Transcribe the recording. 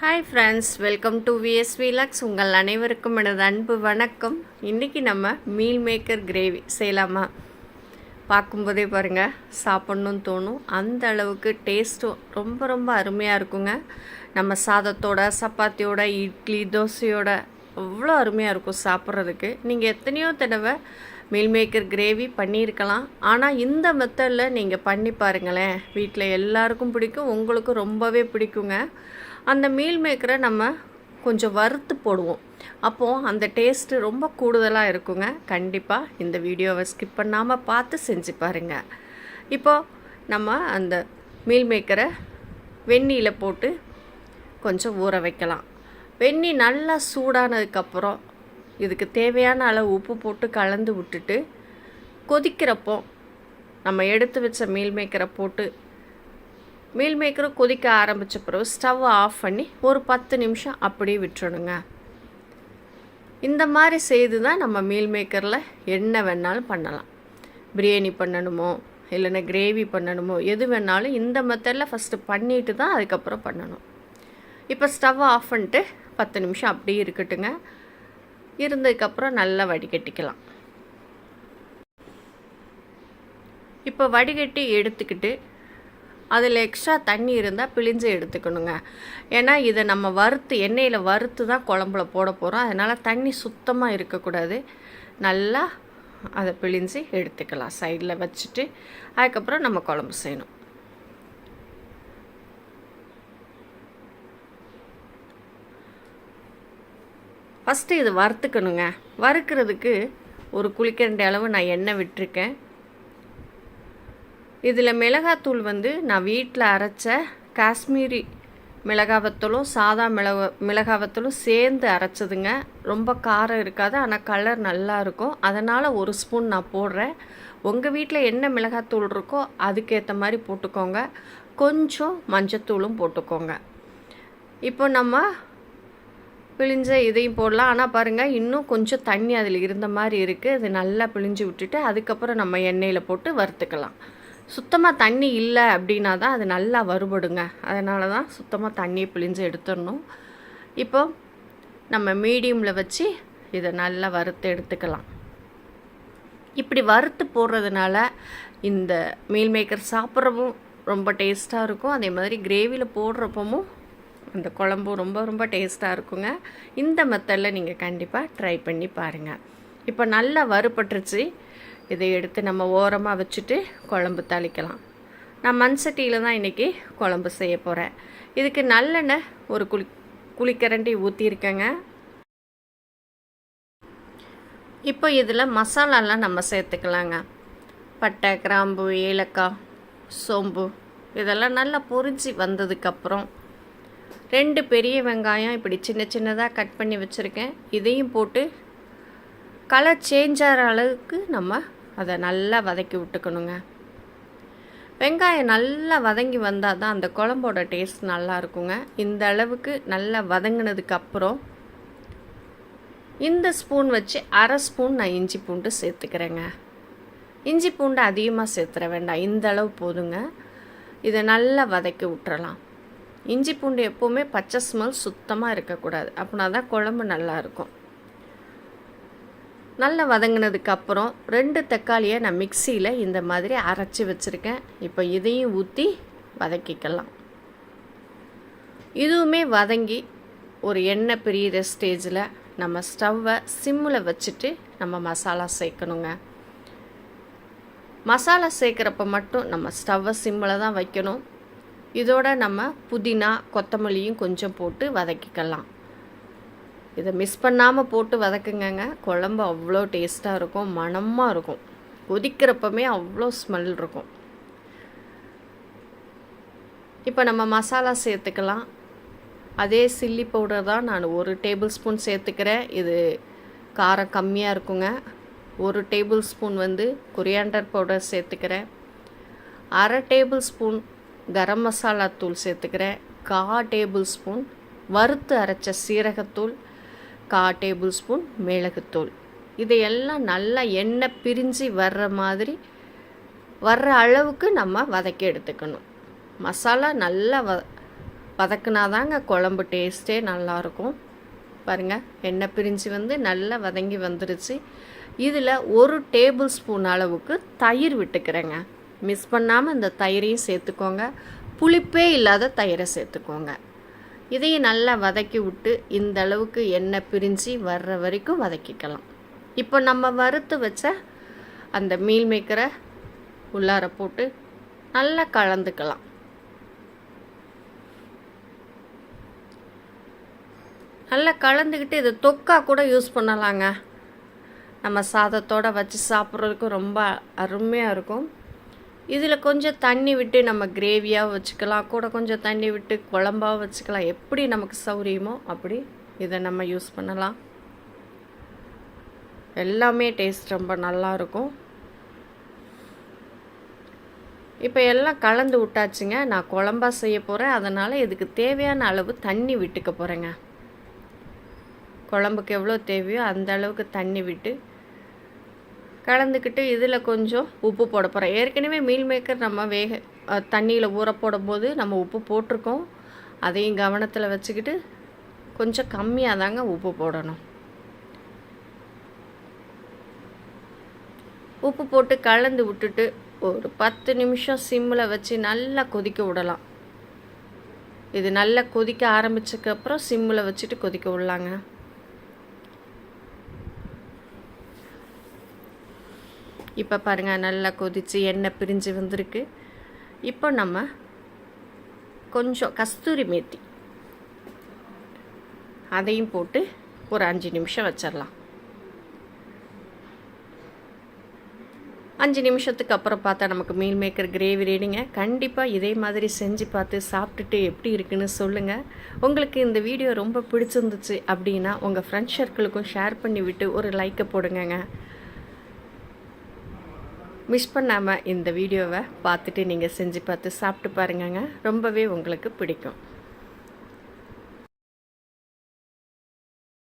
Hi friends, welcome to VSV Lux. உங்கள் அனைவருக்கும் எனது அன்பு வணக்கம். இன்றைக்கி நம்ம மீல் மேக்கர் கிரேவி செய்யலாமா? பார்க்கும்போதே பாருங்கள், சாப்பிட்ணுன்னு தோணும். அந்த அளவுக்கு டேஸ்ட்டும் ரொம்ப ரொம்ப அருமையாக இருக்குங்க. நம்ம சாதத்தோட, சப்பாத்தியோட, இட்லி, தோசையோட அவ்வளோ அருமையாக இருக்கும் சாப்பிட்றதுக்கு. நீங்கள் எத்தனையோ தடவை மீல் மேக்கர் கிரேவி பண்ணியிருக்கலாம். ஆனால் இந்த மெத்தடில் நீங்கள் பண்ணி பாருங்களேன், வீட்டில் எல்லாருக்கும் பிடிக்கும், உங்களுக்கும் ரொம்பவே பிடிக்குங்க. அந்த மீல் மேக்கரை நம்ம கொஞ்சம் வறுத்து போடுவோம், அப்போது அந்த டேஸ்ட்டு ரொம்ப கூடுதலாக இருக்குங்க. கண்டிப்பாக இந்த வீடியோவை ஸ்கிப் பண்ணாமல் பார்த்து செஞ்சு பாருங்கள். இப்போது நம்ம அந்த மீல் மேக்கரை வெந்நீரில் போட்டு கொஞ்சம் ஊற வைக்கலாம். வெந்நீர் நல்லா சூடானதுக்கப்புறம் இதுக்கு தேவையான அளவு உப்பு போட்டு கலந்து விட்டுட்டு கொதிக்கிறப்போ நம்ம எடுத்து வச்ச மீல் மேக்கரை போட்டு மீல் மேக்கரை கொதிக்க ஆரம்பித்த பிறகு ஸ்டவ் ஆஃப் பண்ணி ஒரு 10 நிமிஷம் அப்படியே விட்டுறணுங்க. இந்த மாதிரி செய்து தான் நம்ம மீல் மேக்கரில் என்ன வேணாலும் பண்ணலாம். பிரியாணி பண்ணணுமோ இல்லைன்னா கிரேவி பண்ணணுமோ எது வேணாலும் இந்த மெத்தடில் ஃபஸ்ட்டு பண்ணிட்டு தான் அதுக்கப்புறம் பண்ணணும். இப்போ ஸ்டவ் ஆஃப் பண்ணிட்டு 10 நிமிஷம் அப்படியே இருக்கட்டுங்க. இருந்ததுக்கப்புறம் நல்லா வடிகட்டிக்கலாம். இப்போ வடிகட்டி எடுத்துக்கிட்டு அதில் எக்ஸ்ட்ரா தண்ணி இருந்தால் பிழிஞ்சு எடுத்துக்கணுங்க. ஏன்னா இதை நம்ம வறுத்து எண்ணெயில் வறுத்து தான் குழம்புல போட போகிறோம். அதனால் தண்ணி சுத்தமாக இருக்கக்கூடாது. நல்லா அதை பிழிஞ்சு எடுத்துக்கலாம். சைடில் வச்சுட்டு அதுக்கப்புறம் நம்ம குழம்பு செய்யணும். ஃபஸ்ட்டு இது வறுத்துக்கணுங்க. வறுக்கிறதுக்கு ஒரு குளிக்கரண்டி அளவு நான் எண்ணெய் விட்டுருக்கேன். இதில் மிளகாத்தூள் நான் வீட்டில் அரைச்ச காஷ்மீரி மிளகாவத்தூளும் சாதா மிளகாவத்தூளும் சேர்ந்து அரைச்சதுங்க. ரொம்ப காரம் இருக்காது, ஆனால் கலர் நல்லா இருக்கும். அதனால் 1 ஸ்பூன் நான் போடுறேன். உங்கள் வீட்டில் என்ன மிளகாத்தூள் இருக்கோ அதுக்கேற்ற மாதிரி போட்டுக்கோங்க. கொஞ்சம் மஞ்சத்தூளும் போட்டுக்கோங்க. இப்போ நம்ம பிழிஞ்ச இதையும் போடலாம். ஆனால் பாருங்கள், இன்னும் கொஞ்சம் தண்ணி அதில் இருந்த மாதிரி இருக்குது. அது நல்லா பிழிஞ்சு விட்டுட்டு அதுக்கப்புறம் நம்ம எண்ணெயில் போட்டு வறுத்துக்கலாம். சுத்தமாக தண்ணி இல்லை அப்படின்னா தான் அது நல்லா வறுபடுங்க. அதனால தான் சுத்தமாக தண்ணியை பிழிஞ்சு எடுத்துடணும். இப்போ நம்ம மீடியமில் வச்சு இதை நல்லா வறுத்து எடுத்துக்கலாம். இப்படி வறுத்து போடுறதுனால இந்த மீல் மேக்கர் சாப்பிட்றவும் ரொம்ப டேஸ்ட்டாக இருக்கும். அதே மாதிரி கிரேவியில் போடுறப்பவும் அந்த குழம்பும் ரொம்ப ரொம்ப டேஸ்ட்டாக இருக்குங்க. இந்த மெத்தடில் நீங்கள் கண்டிப்பாக ட்ரை பண்ணி பாருங்கள். இப்போ நல்லா வறுபட்டுருச்சு. இதை எடுத்து நம்ம ஓரமாக வச்சுட்டு குழம்பு தாளிக்கலாம். நான் மண் சட்டியில் தான் இன்றைக்கி குழம்பு செய்ய போகிறேன். இதுக்கு நல்லெண்ணெய் ஒரு குளிக்கரண்டி ஊற்றிருக்கேங்க. இப்போ இதில் மசாலாலாம் நம்ம சேர்த்துக்கலாங்க. பட்டை, கிராம்பு, ஏலக்காய், சோம்பு இதெல்லாம் நல்லா பொரிஞ்சு வந்ததுக்கப்புறம் 2 பெரிய வெங்காயம் இப்படி சின்ன சின்னதாக கட் பண்ணி வச்சுருக்கேன். இதையும் போட்டு கலர் சேஞ்ச் ஆகிற அளவுக்கு நம்ம அதை நல்லா வதக்கி விட்டுக்கணுங்க. வெங்காயம் நல்லா வதங்கி வந்தால் தான் அந்த குழம்போட டேஸ்ட் நல்லா இருக்குங்க. இந்த அளவுக்கு நல்லா வதங்கினதுக்கப்புறம் இந்த ஸ்பூன் வச்சு 1/2 ஸ்பூன் நான் இஞ்சி பூண்டு சேர்த்துக்கிறேங்க. இஞ்சி பூண்டு அதிகமாக சேர்த்துற வேண்டாம், இந்த அளவு போதுங்க. இதை நல்லா வதக்கி விட்டுறலாம். இஞ்சி பூண்டு எப்போவுமே பச்சை ஸ்மெல் சுத்தமாக இருக்கக்கூடாது, அப்படின்னா தான் குழம்பு நல்லாயிருக்கும். நல்லா வதங்கினதுக்கப்புறம் 2 தக்காளியை நான் மிக்சியில் இந்த மாதிரி அரைச்சி வச்சுருக்கேன். இப்போ இதையும் ஊற்றி வதக்கிக்கலாம். இதுவுமே வதங்கி ஒரு எண்ணெய் பிரியிற ஸ்டேஜில் நம்ம ஸ்டவ்வை சிம்மில் வச்சுட்டு நம்ம மசாலா சேர்க்கணுங்க. மசாலா சேர்க்குறப்ப மட்டும் நம்ம ஸ்டவ்வை சிம்மில் தான் வைக்கணும். இதோட நம்ம புதினா, கொத்தமல்லியும் கொஞ்சம் போட்டு வதக்கிக்கலாம். இதை மிஸ் பண்ணாமல் போட்டு வதக்குங்க. குழம்பு அவ்வளோ டேஸ்ட்டாக இருக்கும், மணமாக இருக்கும். கொதிக்கிறப்பமே அவ்வளோ ஸ்மெல் இருக்கும். இப்போ நம்ம மசாலா சேர்த்துக்கலாம். அதே சில்லி பவுடர் தான் நான் 1 டேபிள் ஸ்பூன் சேர்த்துக்கிறேன். இது காரம் கம்மியாக இருக்குங்க. 1 டேபிள் ஸ்பூன் கொரியாண்டர் பவுடர் சேர்த்துக்கிறேன். 1/2 டேபிள் ஸ்பூன் கரம் மசாலா தூள் சேர்த்துக்கிறேன். 1/4 டேபிள் ஸ்பூன் வறுத்து அரைச்ச சீரகத்தூள், 1/4 டேபிள் ஸ்பூன் மிளகுத்தூள். இதையெல்லாம் நல்லா எண்ணெய் பிரிஞ்சு வர்ற மாதிரி வர்ற அளவுக்கு நம்ம வதக்கி எடுத்துக்கணும். மசாலா நல்லா வதக்குனாதாங்க குழம்பு டேஸ்ட்டே நல்லாயிருக்கும். பாருங்கள், எண்ணெய் பிரிஞ்சு வந்து நல்லா வதங்கி வந்துருச்சு. இதில் 1 டேபிள் ஸ்பூன் அளவுக்கு தயிர் விட்டுக்கிறேங்க. மிஸ் பண்ணாமல் இந்த தயிரையும் சேர்த்துக்கோங்க. புளிப்பே இல்லாத தயிரை சேர்த்துக்கோங்க. இதையும் நல்லா வதக்கி விட்டு இந்த அளவுக்கு எண்ணெய் பிரிஞ்சு வர்ற வரைக்கும் வதக்கிக்கலாம். இப்போ நம்ம வறுத்து வச்ச அந்த மீல் மேக்கரை உள்ளார போட்டு நல்லா கலந்துக்கலாம். நல்லா கலந்துக்கிட்டு இது தொக்கா கூட யூஸ் பண்ணலாங்க. நம்ம சாதத்தோடு வச்சு சாப்பிட்றதுக்கு ரொம்ப அருமையாக இருக்கும். இதில் கொஞ்சம் தண்ணி விட்டு நம்ம கிரேவியாக வச்சுக்கலாம், கூட கொஞ்சம் தண்ணி விட்டு குழம்பாக வச்சுக்கலாம். எப்படி நமக்கு சௌரியமோ அப்படி இதை நம்ம யூஸ் பண்ணலாம். எல்லாமே டேஸ்ட் ரொம்ப நல்லாயிருக்கும். இப்போ எல்லாம் கலந்து விட்டாச்சுங்க. நான் குழம்பா செய்ய போகிறேன், அதனால் இதுக்கு தேவையான அளவு தண்ணி விட்டுக்க போகிறேங்க. குழம்புக்கு எவ்வளோ தேவையோ அந்த அளவுக்கு தண்ணி விட்டு கலந்துக்கிட்டு இதில் கொஞ்சம் உப்பு போட போகிறேன். ஏற்கனவே மீல் மேக்கர் நம்ம தண்ணியில் ஊற போடும்போது நம்ம உப்பு போட்டிருக்கோம். அதையும் கவனத்தில் வச்சுக்கிட்டு கொஞ்சம் கம்மியாக தாங்க உப்பு போடணும். உப்பு போட்டு கலந்து விட்டுட்டு ஒரு 10 நிமிஷம் சிம்மில் வச்சு நல்லா கொதிக்க விடலாம். இது நல்லா கொதிக்க ஆரம்பிச்சதுக்கப்புறம் சிம்மில் வச்சுட்டு கொதிக்க விடலாங்க. இப்போ பாருங்கள், நல்லா கொதித்து எண்ணெய் பிரிஞ்சு வந்திருக்கு. இப்போ நம்ம கொஞ்சம் கஸ்தூரி மேத்தி அதையும் போட்டு ஒரு 5 நிமிஷம் வச்சிடலாம். 5 நிமிஷத்துக்கு அப்புறம் பார்த்தா நமக்கு மீல் மேக்கர் கிரேவி ரெடிங்க. கண்டிப்பாக இதே மாதிரி செஞ்சு பார்த்து சாப்பிட்டுட்டு எப்படி இருக்குன்னு சொல்லுங்கள். உங்களுக்கு இந்த வீடியோ ரொம்ப பிடிச்சிருந்துச்சு அப்படின்னா உங்கள் ஃப்ரெண்ட்ஸ் சர்க்கிளுக்கும் ஷேர் பண்ணி விட்டு ஒரு லைக்கை போடுங்கங்க. மிஸ் பண்ணாமல் இந்த வீடியோவை பார்த்துட்டு நீங்கள் செஞ்சு பார்த்து சாப்பிட்டு பாருங்கங்க. ரொம்பவே உங்களுக்கு பிடிக்கும்.